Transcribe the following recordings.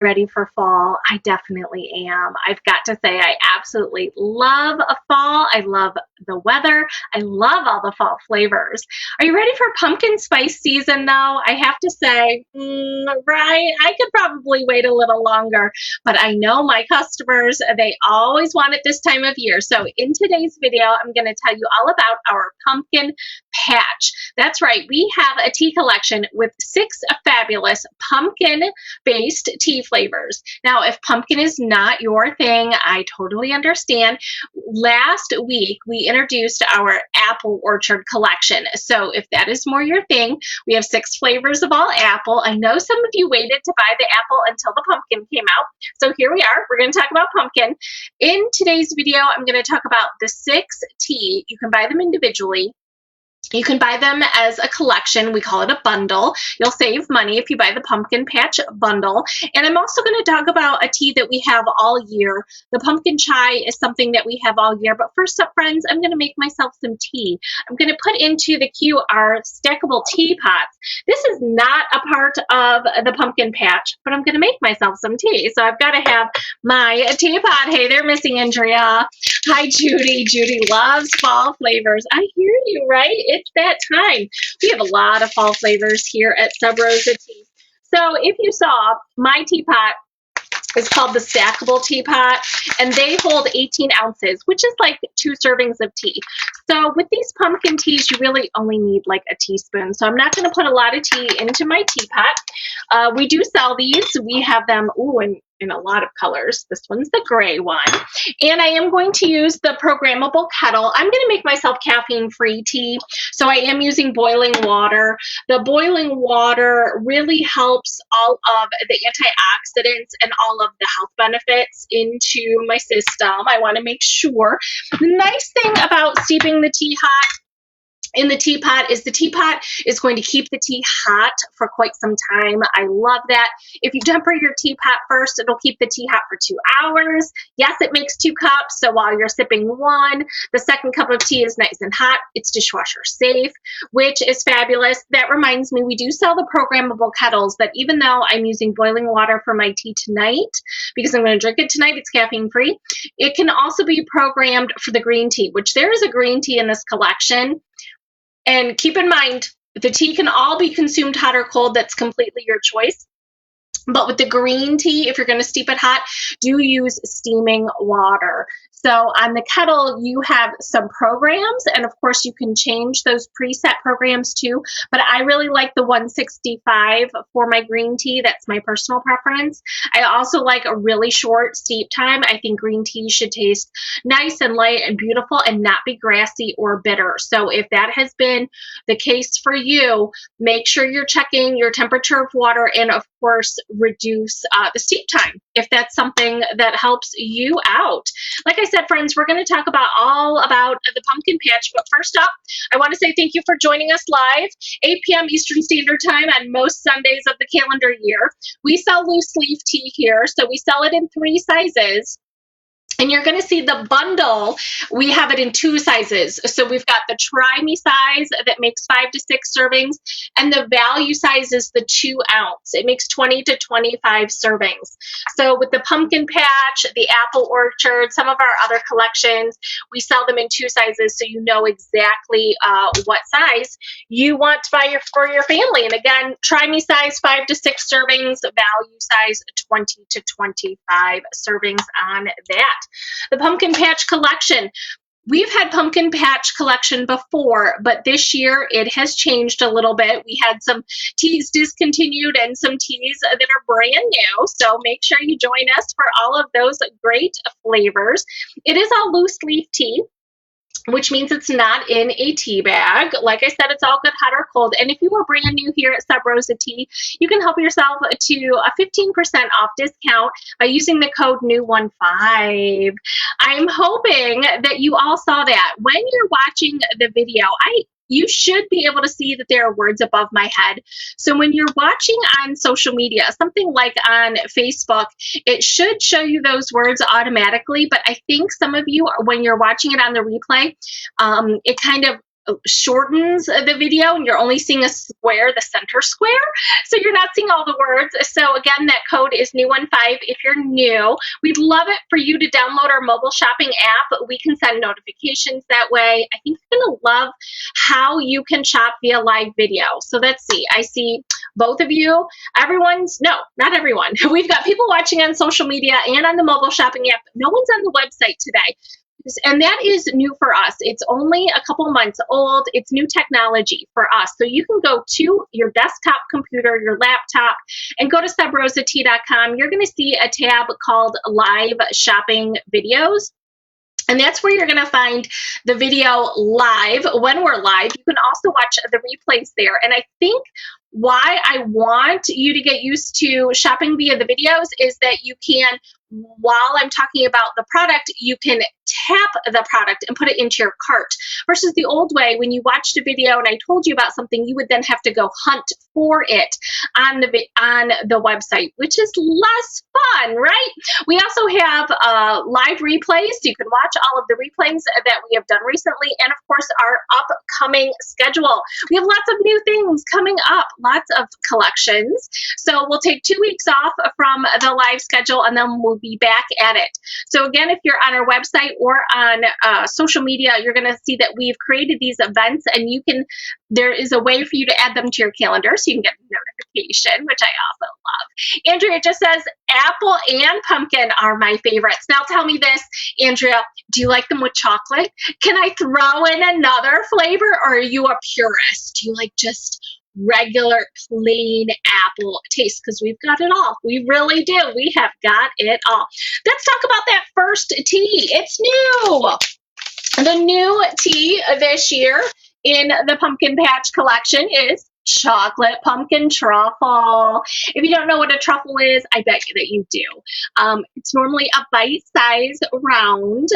Ready for fall? I definitely am. I've got to say, I absolutely love a fall. I love the weather. I love all the fall flavors. Are you ready for pumpkin spice season, though? I have to say, right, I could probably wait a little longer, but I know my customers, they always want it this time of year. So in today's video, I'm going to tell you all about our pumpkin patch. That's right, we have a tea collection with 6 fabulous pumpkin-based tea flavors. Now, if pumpkin is not your thing, I totally understand. Last week, we introduced our apple orchard collection. So if that is more your thing, we have 6 flavors of all apple. I know some of you waited to buy the apple until the pumpkin came out. So here we are. We're going to talk about pumpkin. In today's video, I'm going to talk about the 6 tea. You can buy them individually. You can buy them as a collection. We call it a bundle. You'll save money if you buy the pumpkin patch bundle. And I'm also going to talk about a tea that we have all year. The pumpkin chai is something that we have all year. But first up, friends, I'm going to make myself some tea. I'm going to put into the queue our stackable teapots. This is not a part of the pumpkin patch, but I'm going to make myself some tea. So I've got to have my teapot. Hey there, Missy Andrea. Hi, Judy. Judy loves fall flavors. I hear you, right? It's that time. We have a lot of fall flavors here at Sub Rosa Tea. So if you saw, my teapot is called the stackable teapot, and they hold 18 ounces, which is like 2 servings of tea. So with these pumpkin teas, you really only need like a teaspoon. So I'm not going to put a lot of tea into my teapot. We do sell these. We have them, in a lot of colors. This one's the gray one. And I am going to use the programmable kettle. I'm going to make myself caffeine-free tea. So I am using boiling water. The boiling water really helps all of the antioxidants and all of the health benefits into my system. I want to make sure. The nice thing about steeping the tea hot in the teapot is the teapot is going to keep the tea hot for quite some time. I love that. If you temper your teapot first, it'll keep the tea hot for 2 hours. Yes, it makes 2 cups, so while you're sipping one, the second cup of tea is nice and hot. It's dishwasher safe, which is fabulous. That reminds me, we do sell the programmable kettles that even though I'm using boiling water for my tea tonight, because I'm going to drink it tonight, it's caffeine free, it can also be programmed for the green tea, which there is a green tea in this collection. And keep in mind, the tea can all be consumed hot or cold. That's completely your choice. But with the green tea, if you're going to steep it hot, do use steaming water. So on the kettle, you have some programs, and of course you can change those preset programs too. But I really like the 165 for my green tea. That's my personal preference. I also like a really short steep time. I think green tea should taste nice and light and beautiful and not be grassy or bitter. So if that has been the case for you, make sure you're checking your temperature of water and of course reduce the steep time if that's something that helps you out. Like I said, friends, we're going to talk about all about the pumpkin patch, but first up, I want to say thank you for joining us live, 8 p.m. Eastern Standard Time on most Sundays of the calendar year. We sell loose leaf tea here, so we sell it in 3 sizes. And you're going to see the bundle. We have it in 2 sizes. So we've got the Try Me size that makes 5 to 6 servings, and the value size is the 2 ounce. It makes 20 to 25 servings. So with the pumpkin patch, the apple orchard, some of our other collections, we sell them in 2 sizes, so you know exactly what size you want to buy for your family. And again, Try Me size 5 to 6 servings, value size 20 to 25 servings on that. The Pumpkin Patch Collection. We've had Pumpkin Patch Collection before, but this year it has changed a little bit. We had some teas discontinued and some teas that are brand new, so make sure you join us for all of those great flavors. It is all loose leaf tea, which means it's not in a tea bag. Like I said, it's all good, hot or cold. And if you are brand new here at Sub Rosa Tea, you can help yourself to a 15% off discount by using the code NEW15. I'm hoping that you all saw that. When you're watching the video, you should be able to see that there are words above my head. So when you're watching on social media, something like on Facebook, it should show you those words automatically. But I think some of you, when you're watching it on the replay, it kind of shortens the video and you're only seeing a square, the center square. So you're not seeing all the words. So again, that code is new15 if you're new. We'd love it for you to download our mobile shopping app. We can send notifications that way. I think you're going to love how you can shop via live video. So let's see. I see both of you. No, not everyone. We've got people watching on social media and on the mobile shopping app. No one's on the website today. And that is new for us. It's only a couple months old. It's new technology for us. So you can go to your desktop computer, your laptop, and go to subrosat.com. You're going to see a tab called Live Shopping Videos. And that's where you're going to find the video live when we're live. You can also watch the replays there. And I think why I want you to get used to shopping via the videos is that you can, while I'm talking about the product, you can tap the product and put it into your cart versus the old way when you watched a video and I told you about something, you would then have to go hunt for it on the website, which is less fun, right? We also have live replays. So you can watch all of the replays that we have done recently, and of course our upcoming schedule. We have lots of new things coming up, lots of collections. So we'll take 2 weeks off from the live schedule and then we'll be back at it. So again, if you're on our website or on social media, you're going to see that we've created these events, and there is a way for you to add them to your calendar so you can get a notification, which I also love. Andrea just says apple and pumpkin are my favorites. Now tell me this, Andrea, do you like them with chocolate? Can I throw in another flavor, or are you a purist? Do you like just regular plain apple taste? Because we've got it all. We really do. We have got it all. Let's talk about that first tea. It's new. The new tea this year in the Pumpkin Patch collection is chocolate pumpkin truffle. If you don't know what a truffle is, I bet you that you do. It's normally a bite-sized round.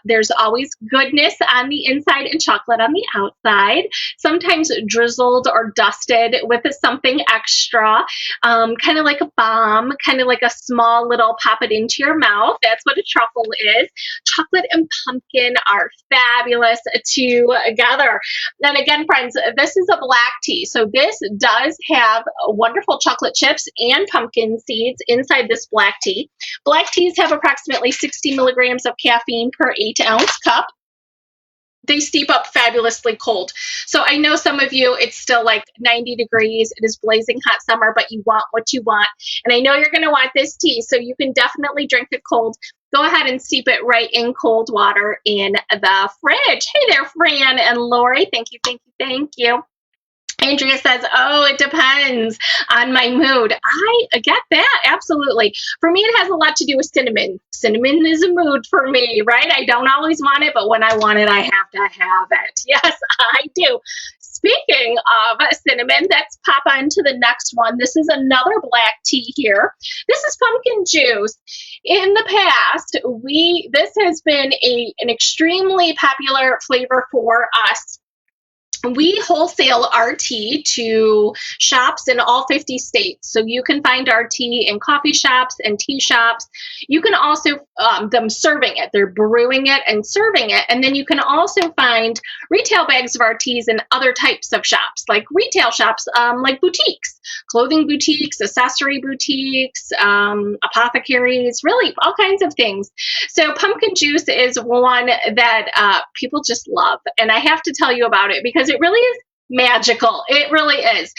There's always goodness on the inside and chocolate on the outside, sometimes drizzled or dusted with something extra, kind of like a bomb, kind of like a small little pop it into your mouth. That's what a truffle is. Chocolate and pumpkin are fabulous together. And again, friends, this is a black tea. So this does have wonderful chocolate chips and pumpkin seeds inside this black tea. Black teas have approximately 60 milligrams of caffeine per 8-ounce cup. They steep up fabulously cold. So I know some of you, it's still like 90 degrees. It is blazing hot summer, but you want what you want. And I know you're going to want this tea, so you can definitely drink it cold. Go ahead and steep it right in cold water in the fridge. Hey there, Fran and Lori. Thank you, thank you, thank you. Andrea says, oh, it depends on my mood. I get that, absolutely. For me, it has a lot to do with cinnamon. Cinnamon is a mood for me, right? I don't always want it, but when I want it, I have to have it. Yes, I do. Speaking of cinnamon, let's pop on to the next one. This is another black tea here. This is pumpkin juice. In the past, this has been an extremely popular flavor for us. We wholesale our tea to shops in all 50 states. So you can find our tea in coffee shops and tea shops. You can also, them serving it. They're brewing it and serving it. And then you can also find retail bags of our teas in other types of shops, like retail shops, like boutiques, clothing boutiques, accessory boutiques, apothecaries, really all kinds of things. So pumpkin juice is one that people just love. And I have to tell you about it because it really is magical. It really is.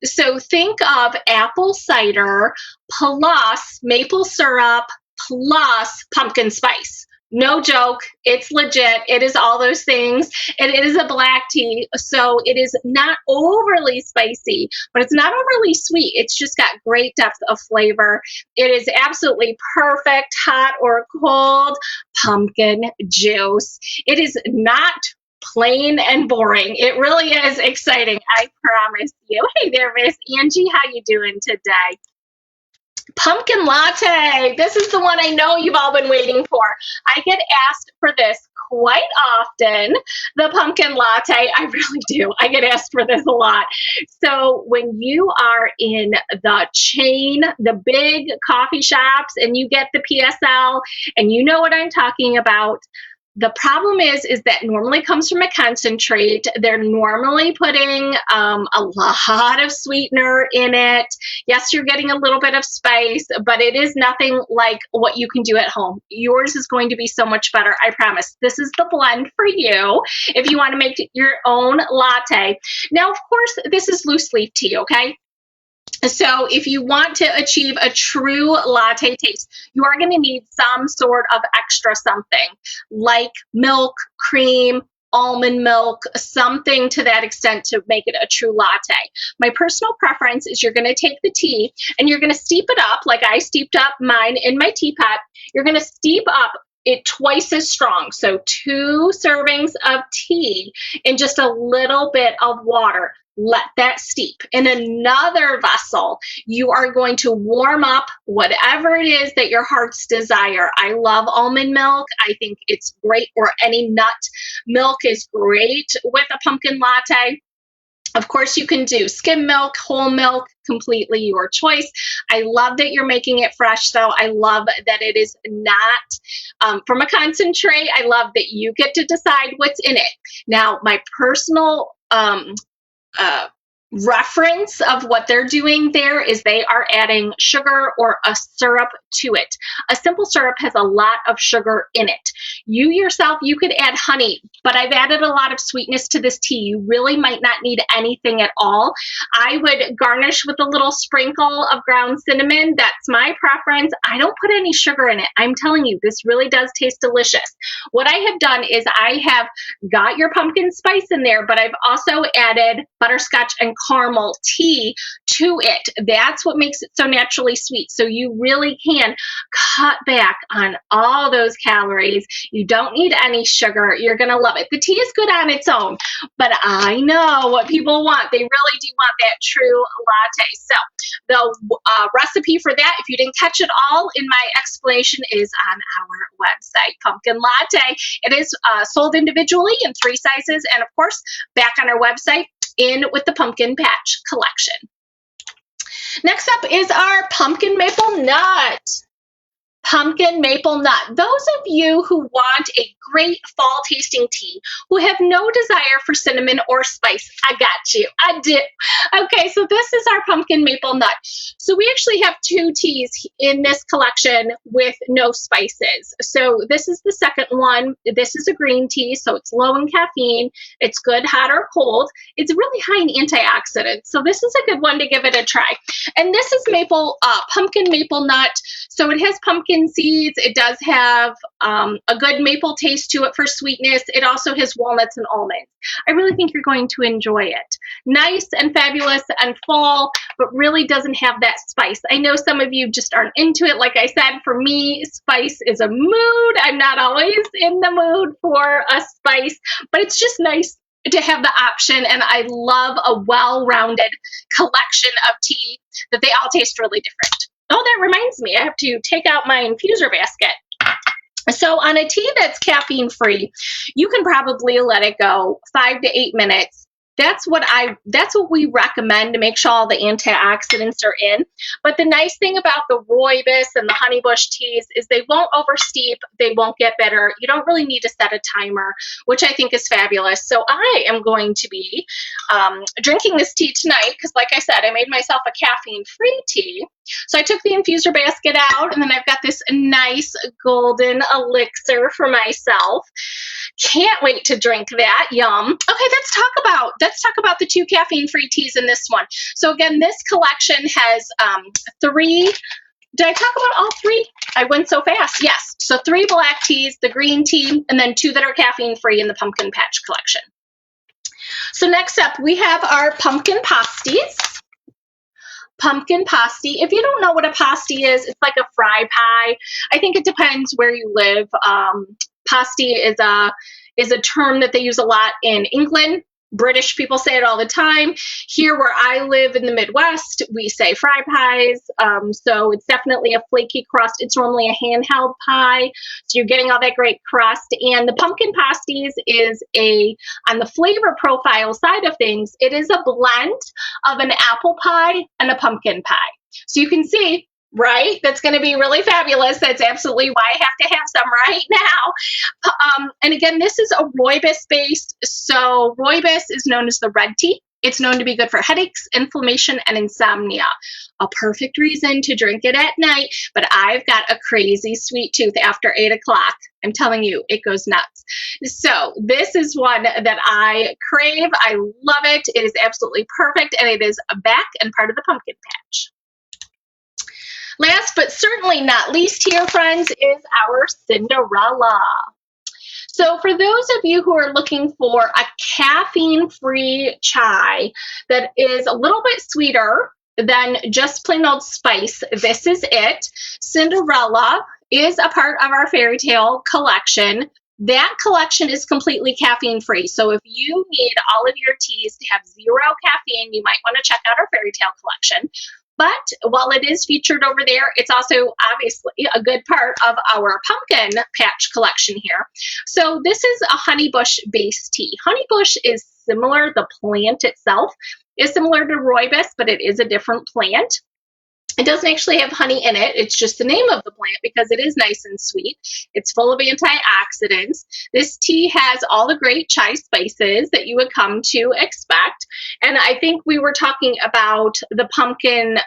So think of apple cider plus maple syrup plus pumpkin spice. No joke. It's legit. It is all those things. And it is a black tea. So it is not overly spicy, but it's not overly sweet. It's just got great depth of flavor. It is absolutely perfect, hot or cold pumpkin juice. It is not plain and boring. It really is exciting. I promise you. Hey there, Miss Angie. How you doing today? Pumpkin latte. This is the one I know you've all been waiting for. I get asked for this quite often, the pumpkin latte. I really do. I get asked for this a lot. So when you are in the chain, the big coffee shops, and you get the PSL, and you know what I'm talking about, The problem is that normally comes from a concentrate. They're normally putting a lot of sweetener in it. Yes, you're getting a little bit of spice, but it is nothing like what you can do at home. Yours is going to be so much better, I promise. This is the blend for you if you want to make your own latte. Now, of course, this is loose leaf tea, okay? So if you want to achieve a true latte taste, you are going to need some sort of extra something like milk, cream, almond milk, something to that extent to make it a true latte. My personal preference is you're going to take the tea and you're going to steep it up like I steeped up mine in my teapot. You're going to steep up it twice as strong. So 2 servings of tea in just a little bit of water. Let that steep. In another vessel, you are going to warm up whatever it is that your heart's desire. I love almond milk. I think it's great, or any nut milk is great with a pumpkin latte. Of course, you can do skim milk, whole milk, completely your choice. I love that you're making it fresh, though. I love that it is not from a concentrate. I love that you get to decide what's in it. Now, my personal reference of what they're doing there is they are adding sugar or a syrup to it. A simple syrup has a lot of sugar in it. You yourself, you could add honey, but I've added a lot of sweetness to this tea. You really might not need anything at all. I would garnish with a little sprinkle of ground cinnamon. That's my preference. I don't put any sugar in it. I'm telling you, this really does taste delicious. What I have done is I have got your pumpkin spice in there, but I've also added butterscotch and caramel tea to it. That's what makes it so naturally sweet. So you really can cut back on all those calories. You don't need any sugar. You're going to love it. The tea is good on its own, but I know what people want. They really do want that true latte. So the recipe for that, if you didn't catch it all in my explanation, is on our website, Pumpkin Latte. It is sold individually in 3 sizes, and of course, back on our website, in with the Pumpkin Patch collection. Next up is our pumpkin maple nut. Pumpkin maple nut. Those of you who want a great fall tasting tea, who have no desire for cinnamon or spice, I got you. I do. Okay, so this is our pumpkin maple nut. So we actually have 2 teas in this collection with no spices. So this is the second one. This is a green tea, so it's low in caffeine. It's good hot or cold. It's really high in antioxidants. So this is a good one to give it a try. And this is pumpkin maple nut. So it has pumpkin seeds. It does have a good maple taste to it for sweetness. It also has walnuts and almonds. I really think you're going to enjoy it. Nice and fabulous and fall, but really doesn't have that spice. I know some of you just aren't into it. Like I said, for me, spice is a mood. I'm not always in the mood for a spice, but it's just nice to have the option, and I love a well-rounded collection of tea that they all taste really different. Oh, that reminds me, I have to take out my infuser basket. So on a tea that's caffeine free, you can probably let it go 5 to 8 minutes. That's what we recommend to make sure all the antioxidants are in. But the nice thing about the rooibos and the honeybush teas is they won't oversteep, they won't get bitter. You don't really need to set a timer, which I think is fabulous. So I am going to be drinking this tea tonight because, like I said, I made myself a caffeine-free tea. So I took the infuser basket out, and then I've got this nice golden elixir for myself. Can't wait to drink that. Yum. Okay, let's talk about the 2 caffeine-free teas in this one. So again, this collection has 3. Did I talk about all 3? I went so fast. Yes. So 3 black teas, the green tea, and then 2 that are caffeine-free in the Pumpkin Patch collection. So next up, we have our pumpkin pasties. Pumpkin pasty. If you don't know what a pasty is, it's like a fry pie. I think it depends where you live. Pasty is a term that they use a lot in England. British people say it all the time. Here where I live in the Midwest, we say fry pies. So it's definitely a flaky crust. It's normally a handheld pie. So you're getting all that great crust. And the pumpkin pasties is on the flavor profile side of things, it is a blend of an apple pie and a pumpkin pie. So you can see right? That's going to be really fabulous. That's absolutely why I have to have some right now. And again, this is a rooibos based. So rooibos is known as the red tea. It's known to be good for headaches, inflammation, and insomnia. A perfect reason to drink it at night, but I've got a crazy sweet tooth after 8 o'clock. I'm telling you, it goes nuts. So this is one that I crave. I love it. It is absolutely perfect, and it is back and part of the pumpkin patch. Last but certainly not least here, friends, is our Cinderella. So for those of you who are looking for a caffeine-free chai that is a little bit sweeter than just plain old spice, this is it. Cinderella is a part of our fairy tale collection. That collection is completely caffeine-free. So if you need all of your teas to have 0 caffeine, you might want to check out our fairy tale collection. But while it is featured over there, it's also obviously a good part of our pumpkin patch collection here. So this is a honeybush based tea. Honeybush is similar, the plant itself is similar to rooibos, but it is a different plant. It doesn't actually have honey in it. It's just the name of the plant because it is nice and sweet. It's full of antioxidants. This tea has all the great chai spices that you would come to expect. And I think we were talking about the pumpkin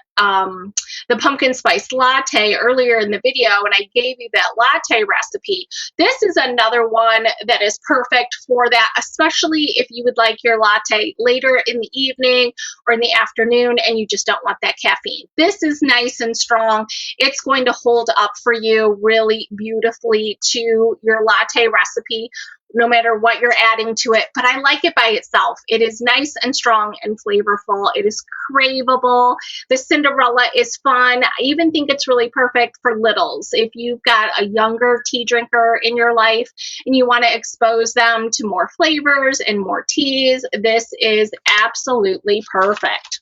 spice latte earlier in the video, and I gave you that latte recipe. This is another one that is perfect for that, especially if you would like your latte later in the evening or in the afternoon and you just don't want that caffeine. This is nice and strong. It's going to hold up for you really beautifully to your latte recipe, no matter what you're adding to it. But I like it by itself. It is nice and strong and flavorful. It is craveable. The Cinderella is fun. I even think it's really perfect for littles. If you've got a younger tea drinker in your life and you want to expose them to more flavors and more teas, this is absolutely perfect.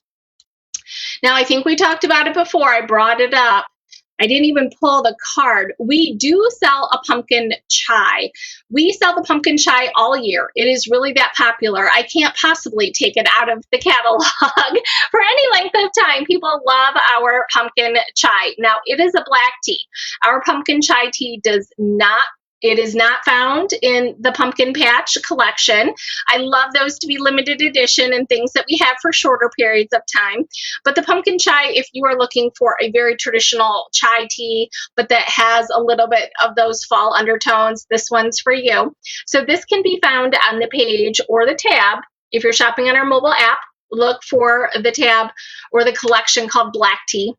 Now, I think we talked about it before. I brought it up. I didn't even pull the card. We do sell a pumpkin chai. We sell the pumpkin chai all year. It is really that popular. I can't possibly take it out of the catalog for any length of time. People love our pumpkin chai. Now, it is a black tea. Our pumpkin chai tea it is not found in the pumpkin patch collection. I love those to be limited edition and things that we have for shorter periods of time. But the pumpkin chai, if you are looking for a very traditional chai tea, but that has a little bit of those fall undertones, this one's for you. So this can be found on the page or the tab. If you're shopping on our mobile app, look for the tab or the collection called Black Tea.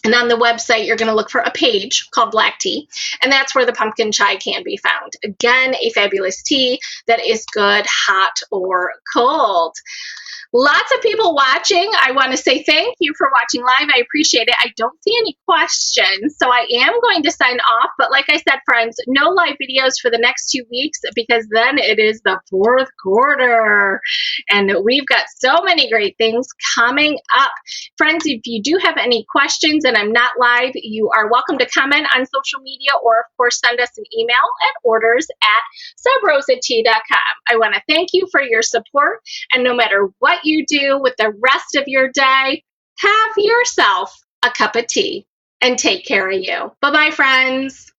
And on the website, you're going to look for a page called Black Tea, and that's where the pumpkin chai can be found. Again, a fabulous tea that is good, hot or cold. Lots of people watching. I want to say thank you for watching live. I appreciate it. I don't see any questions, so I am going to sign off. But like I said, friends, no live videos for the next 2 weeks because then it is the 4th quarter. And we've got so many great things coming up. Friends, if you do have any questions and I'm not live, you are welcome to comment on social media or, of course, send us an email at orders@subrosatea.com. I want to thank you for your support. And no matter what you do with the rest of your day, have yourself a cup of tea and take care of you. Bye-bye, friends.